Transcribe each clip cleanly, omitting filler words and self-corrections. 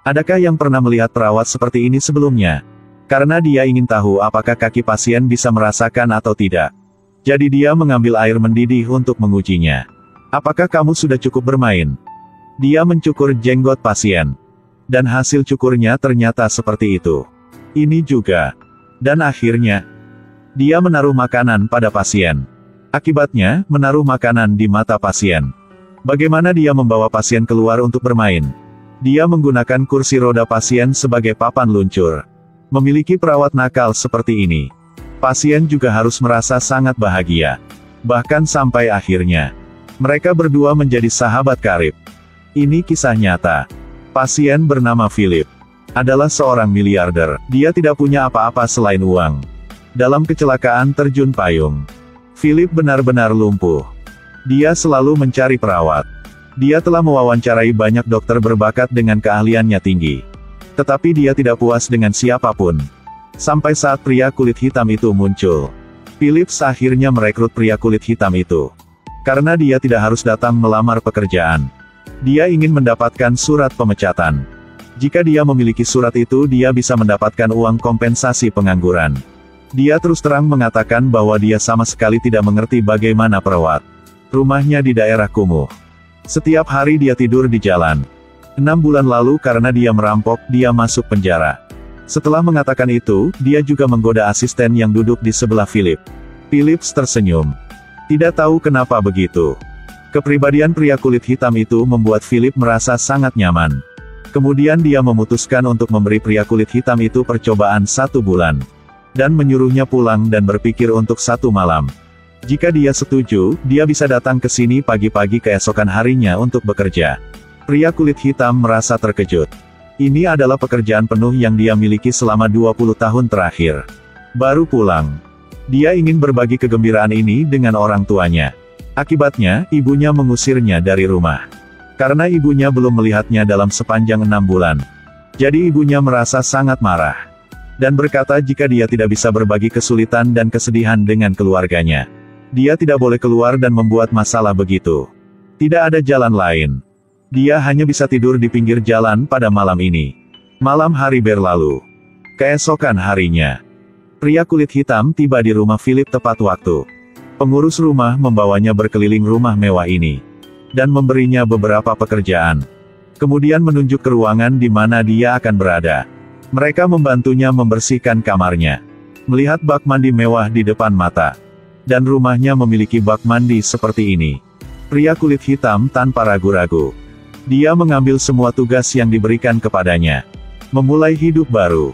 Adakah yang pernah melihat perawat seperti ini sebelumnya? Karena dia ingin tahu apakah kaki pasien bisa merasakan atau tidak. Jadi dia mengambil air mendidih untuk mengujinya. Apakah kamu sudah cukup bermain? Dia mencukur jenggot pasien. Dan hasil cukurnya ternyata seperti itu. Ini juga. Dan akhirnya, dia menaruh makanan pada pasien. Akibatnya, menaruh makanan di mata pasien. Bagaimana dia membawa pasien keluar untuk bermain? Dia menggunakan kursi roda pasien sebagai papan luncur. Memiliki perawat nakal seperti ini, pasien juga harus merasa sangat bahagia. Bahkan sampai akhirnya, mereka berdua menjadi sahabat karib. Ini kisah nyata. Pasien bernama Philip adalah seorang miliarder. Dia tidak punya apa-apa selain uang. Dalam kecelakaan terjun payung, Philip benar-benar lumpuh. Dia selalu mencari perawat. Dia telah mewawancarai banyak dokter berbakat dengan keahliannya tinggi. Tetapi dia tidak puas dengan siapapun. Sampai saat pria kulit hitam itu muncul. Philips akhirnya merekrut pria kulit hitam itu. Karena dia tidak harus datang melamar pekerjaan. Dia ingin mendapatkan surat pemecatan. Jika dia memiliki surat itu, dia bisa mendapatkan uang kompensasi pengangguran. Dia terus terang mengatakan bahwa dia sama sekali tidak mengerti bagaimana perawat. Rumahnya di daerah kumuh. Setiap hari dia tidur di jalan. 6 bulan lalu karena dia merampok, dia masuk penjara. Setelah mengatakan itu, dia juga menggoda asisten yang duduk di sebelah Philip. Philips tersenyum. Tidak tahu kenapa begitu. Kepribadian pria kulit hitam itu membuat Philip merasa sangat nyaman. Kemudian dia memutuskan untuk memberi pria kulit hitam itu percobaan 1 bulan. Dan menyuruhnya pulang dan berpikir untuk 1 malam. Jika dia setuju, dia bisa datang ke sini pagi-pagi keesokan harinya untuk bekerja. Pria kulit hitam merasa terkejut. Ini adalah pekerjaan penuh yang dia miliki selama 20 tahun terakhir. Baru pulang. Dia ingin berbagi kegembiraan ini dengan orang tuanya. Akibatnya, ibunya mengusirnya dari rumah. Karena ibunya belum melihatnya dalam sepanjang 6 bulan. Jadi ibunya merasa sangat marah. Dan berkata jika dia tidak bisa berbagi kesulitan dan kesedihan dengan keluarganya. Dia tidak boleh keluar dan membuat masalah begitu. Tidak ada jalan lain. Dia hanya bisa tidur di pinggir jalan pada malam ini. Malam hari berlalu. Keesokan harinya, pria kulit hitam tiba di rumah Philip tepat waktu. Pengurus rumah membawanya berkeliling rumah mewah ini. Dan memberinya beberapa pekerjaan. Kemudian menunjuk ke ruangan di mana dia akan berada. Mereka membantunya membersihkan kamarnya. Melihat bak mandi mewah di depan mata. Dan rumahnya memiliki bak mandi seperti ini. Pria kulit hitam tanpa ragu-ragu. Dia mengambil semua tugas yang diberikan kepadanya. Memulai hidup baru.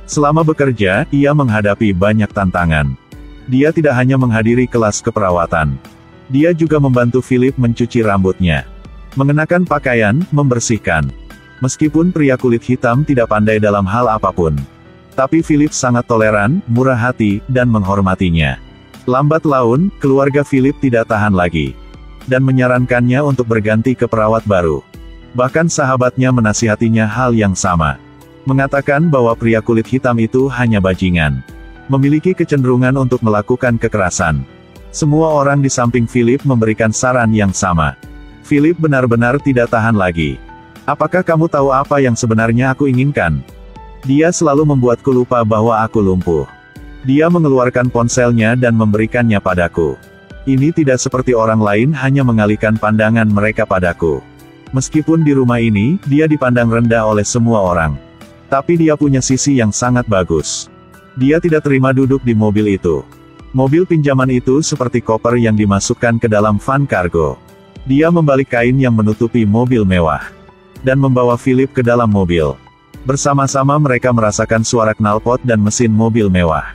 Selama bekerja, ia menghadapi banyak tantangan. Dia tidak hanya menghadiri kelas keperawatan. Dia juga membantu Philip mencuci rambutnya. Mengenakan pakaian, membersihkan. Meskipun pria kulit hitam tidak pandai dalam hal apapun. Tapi Philip sangat toleran, murah hati, dan menghormatinya. Lambat laun, keluarga Philip tidak tahan lagi. Dan menyarankannya untuk berganti ke perawat baru. Bahkan sahabatnya menasihatinya hal yang sama. Mengatakan bahwa pria kulit hitam itu hanya bajingan. Memiliki kecenderungan untuk melakukan kekerasan. Semua orang di samping Philip memberikan saran yang sama. Philip benar-benar tidak tahan lagi. Apakah kamu tahu apa yang sebenarnya aku inginkan? Dia selalu membuatku lupa bahwa aku lumpuh. Dia mengeluarkan ponselnya dan memberikannya padaku. Ini tidak seperti orang lain hanya mengalihkan pandangan mereka padaku. Meskipun di rumah ini, dia dipandang rendah oleh semua orang. Tapi dia punya sisi yang sangat bagus. Dia tidak terima duduk di mobil itu. Mobil pinjaman itu seperti koper yang dimasukkan ke dalam van kargo. Dia membalik kain yang menutupi mobil mewah. Dan membawa Philip ke dalam mobil. Bersama-sama mereka merasakan suara knalpot dan mesin mobil mewah.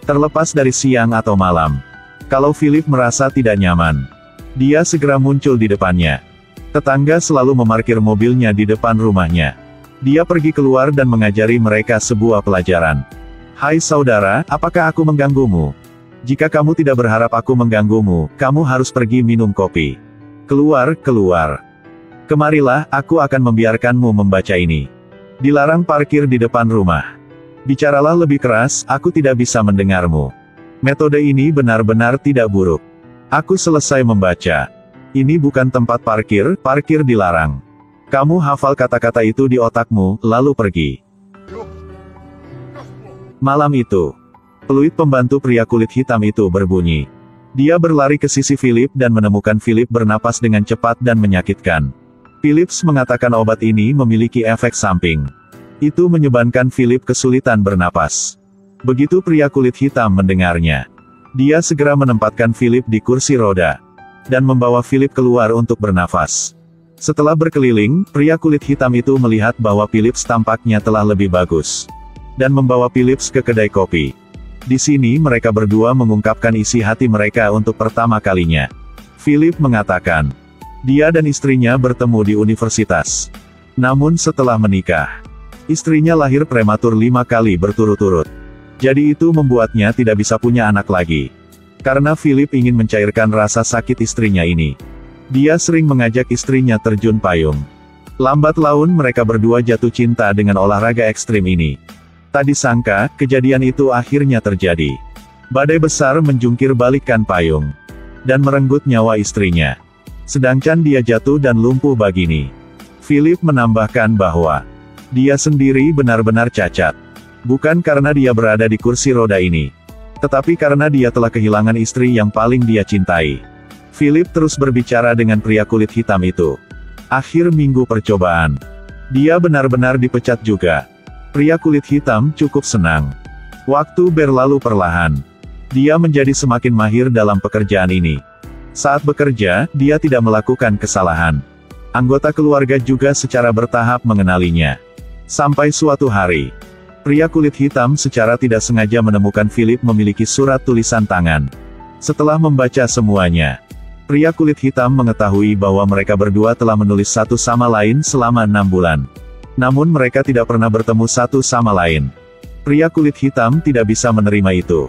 Terlepas dari siang atau malam. Kalau Philip merasa tidak nyaman, dia segera muncul di depannya. Tetangga selalu memarkir mobilnya di depan rumahnya. Dia pergi keluar dan mengajari mereka sebuah pelajaran. Hai saudara, apakah aku mengganggumu? Jika kamu tidak berharap aku mengganggumu, kamu harus pergi minum kopi. Keluar, keluar. Kemarilah, aku akan membiarkanmu membaca ini. Dilarang parkir di depan rumah. Bicaralah lebih keras, aku tidak bisa mendengarmu. Metode ini benar-benar tidak buruk. Aku selesai membaca. Ini bukan tempat parkir, parkir dilarang. Kamu hafal kata-kata itu di otakmu, lalu pergi. Malam itu, peluit pembantu pria kulit hitam itu berbunyi. Dia berlari ke sisi Philip dan menemukan Philip bernapas dengan cepat dan menyakitkan. Philips mengatakan obat ini memiliki efek samping. Itu menyebabkan Philip kesulitan bernapas. Begitu pria kulit hitam mendengarnya, dia segera menempatkan Philip di kursi roda dan membawa Philip keluar untuk bernafas. Setelah berkeliling, pria kulit hitam itu melihat bahwa Philips tampaknya telah lebih bagus dan membawa Philips ke kedai kopi. Di sini mereka berdua mengungkapkan isi hati mereka untuk pertama kalinya. Philip mengatakan, dia dan istrinya bertemu di universitas. Namun setelah menikah, istrinya lahir prematur 5 kali berturut-turut. Jadi itu membuatnya tidak bisa punya anak lagi. Karena Philip ingin mencairkan rasa sakit istrinya ini, dia sering mengajak istrinya terjun payung. Lambat laun mereka berdua jatuh cinta dengan olahraga ekstrim ini. Tak disangka, kejadian itu akhirnya terjadi. Badai besar menjungkir balikkan payung dan merenggut nyawa istrinya. Sedangkan dia jatuh dan lumpuh begini. Philip menambahkan bahwa dia sendiri benar-benar cacat. Bukan karena dia berada di kursi roda ini, tetapi karena dia telah kehilangan istri yang paling dia cintai. Philip terus berbicara dengan pria kulit hitam itu. Akhir minggu percobaan, dia benar-benar dipecat juga. Pria kulit hitam cukup senang. Waktu berlalu perlahan. Dia menjadi semakin mahir dalam pekerjaan ini. Saat bekerja, dia tidak melakukan kesalahan. Anggota keluarga juga secara bertahap mengenalinya. Sampai suatu hari, pria kulit hitam secara tidak sengaja menemukan Philip memiliki surat tulisan tangan. Setelah membaca semuanya, pria kulit hitam mengetahui bahwa mereka berdua telah menulis satu sama lain selama 6 bulan. Namun mereka tidak pernah bertemu satu sama lain. Pria kulit hitam tidak bisa menerima itu.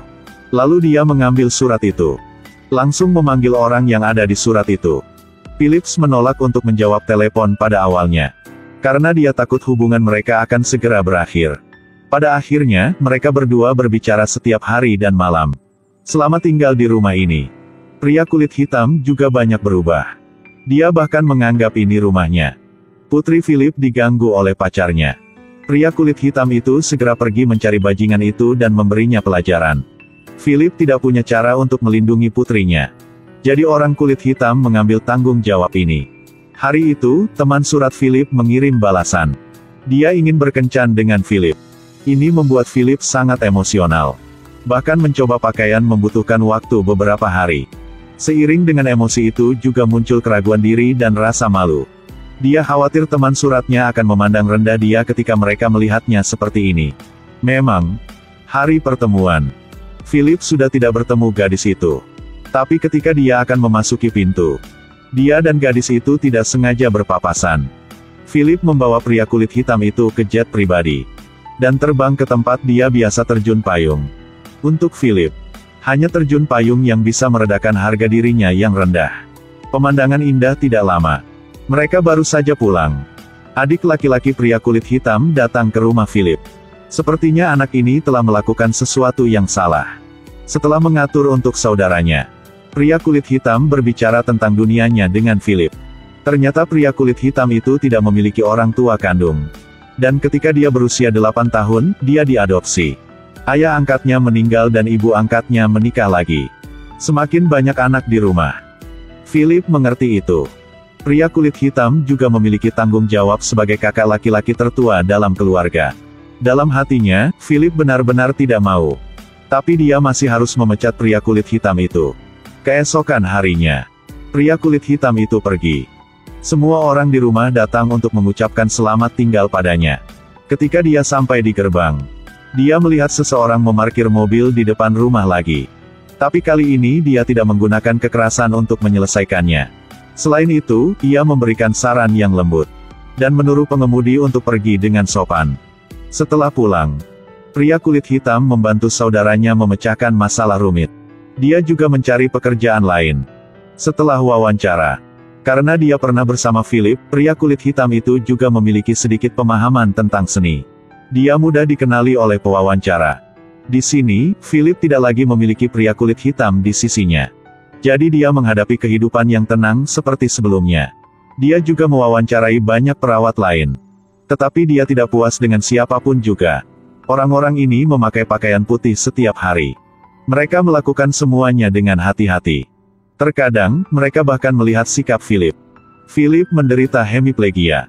Lalu dia mengambil surat itu. Langsung memanggil orang yang ada di surat itu. Philips menolak untuk menjawab telepon pada awalnya. Karena dia takut hubungan mereka akan segera berakhir. Pada akhirnya, mereka berdua berbicara setiap hari dan malam. Selama tinggal di rumah ini, pria kulit hitam juga banyak berubah. Dia bahkan menganggap ini rumahnya. Putri Philip diganggu oleh pacarnya. Pria kulit hitam itu segera pergi mencari bajingan itu dan memberinya pelajaran. Philip tidak punya cara untuk melindungi putrinya. Jadi orang kulit hitam mengambil tanggung jawab ini. Hari itu, teman surat Philip mengirim balasan. Dia ingin berkencan dengan Philip. Ini membuat Philip sangat emosional. Bahkan mencoba pakaian membutuhkan waktu beberapa hari. Seiring dengan emosi itu juga muncul keraguan diri dan rasa malu. Dia khawatir teman suratnya akan memandang rendah dia ketika mereka melihatnya seperti ini. Memang, hari pertemuan, Philip sudah tidak bertemu gadis itu. Tapi ketika dia akan memasuki pintu, dia dan gadis itu tidak sengaja berpapasan. Philip membawa pria kulit hitam itu ke jet pribadi dan terbang ke tempat dia biasa terjun payung. Untuk Philip, hanya terjun payung yang bisa meredakan harga dirinya yang rendah. Pemandangan indah tidak lama. Mereka baru saja pulang. Adik laki-laki pria kulit hitam datang ke rumah Philip. Sepertinya anak ini telah melakukan sesuatu yang salah. Setelah mengatur untuk saudaranya, pria kulit hitam berbicara tentang dunianya dengan Philip. Ternyata pria kulit hitam itu tidak memiliki orang tua kandung. Dan ketika dia berusia 8 tahun, dia diadopsi. Ayah angkatnya meninggal dan ibu angkatnya menikah lagi. Semakin banyak anak di rumah. Philip mengerti itu. Pria kulit hitam juga memiliki tanggung jawab sebagai kakak laki-laki tertua dalam keluarga. Dalam hatinya, Philip benar-benar tidak mau. Tapi dia masih harus memecat pria kulit hitam itu. Keesokan harinya, pria kulit hitam itu pergi. Semua orang di rumah datang untuk mengucapkan selamat tinggal padanya. Ketika dia sampai di gerbang, dia melihat seseorang memarkir mobil di depan rumah lagi. Tapi kali ini dia tidak menggunakan kekerasan untuk menyelesaikannya. Selain itu, ia memberikan saran yang lembut dan menyuruh pengemudi untuk pergi dengan sopan. Setelah pulang, pria kulit hitam membantu saudaranya memecahkan masalah rumit. Dia juga mencari pekerjaan lain. Setelah wawancara, karena dia pernah bersama Philip, pria kulit hitam itu juga memiliki sedikit pemahaman tentang seni. Dia mudah dikenali oleh pewawancara. Di sini, Philip tidak lagi memiliki pria kulit hitam di sisinya. Jadi dia menghadapi kehidupan yang tenang seperti sebelumnya. Dia juga mewawancarai banyak perawat lain. Tetapi dia tidak puas dengan siapapun juga. Orang-orang ini memakai pakaian putih setiap hari. Mereka melakukan semuanya dengan hati-hati. Terkadang, mereka bahkan melihat sikap Philip. Philip menderita hemiplegia.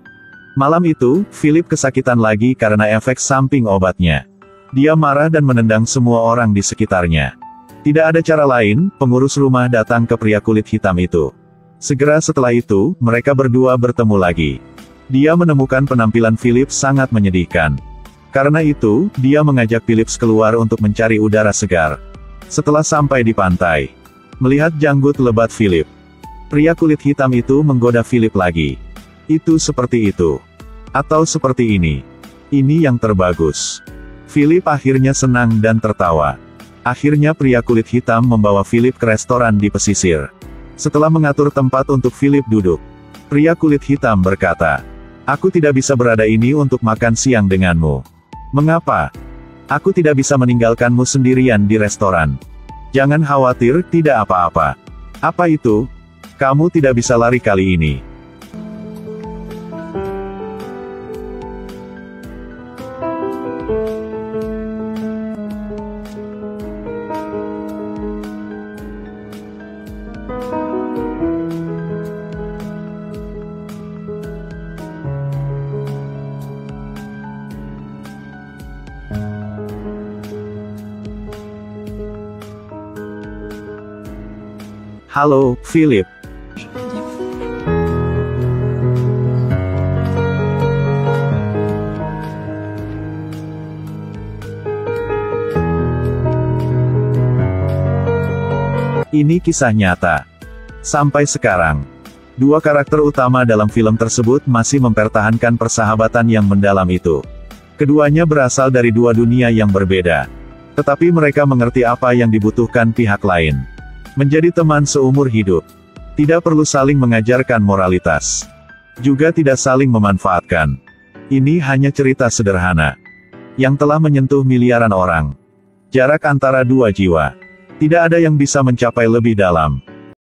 Malam itu, Philip kesakitan lagi karena efek samping obatnya. Dia marah dan menendang semua orang di sekitarnya. Tidak ada cara lain, pengurus rumah datang ke pria kulit hitam itu. Segera setelah itu, mereka berdua bertemu lagi. Dia menemukan penampilan Philip sangat menyedihkan. Karena itu, dia mengajak Philip keluar untuk mencari udara segar. Setelah sampai di pantai, melihat janggut lebat Philip, pria kulit hitam itu menggoda Philip lagi. Itu seperti itu. Atau seperti ini. Ini yang terbagus. Philip akhirnya senang dan tertawa. Akhirnya pria kulit hitam membawa Philip ke restoran di pesisir. Setelah mengatur tempat untuk Philip duduk, pria kulit hitam berkata, "Aku tidak bisa berada ini untuk makan siang denganmu." "Mengapa?" "Aku tidak bisa meninggalkanmu sendirian di restoran." "Jangan khawatir, tidak apa-apa." "Apa itu?" "Kamu tidak bisa lari kali ini." "Halo, Philip." Ini kisah nyata. Sampai sekarang, dua karakter utama dalam film tersebut masih mempertahankan persahabatan yang mendalam itu. Keduanya berasal dari dua dunia yang berbeda. Tetapi mereka mengerti apa yang dibutuhkan pihak lain. Menjadi teman seumur hidup. Tidak perlu saling mengajarkan moralitas. Juga tidak saling memanfaatkan. Ini hanya cerita sederhana yang telah menyentuh miliaran orang. Jarak antara dua jiwa. Tidak ada yang bisa mencapai lebih dalam.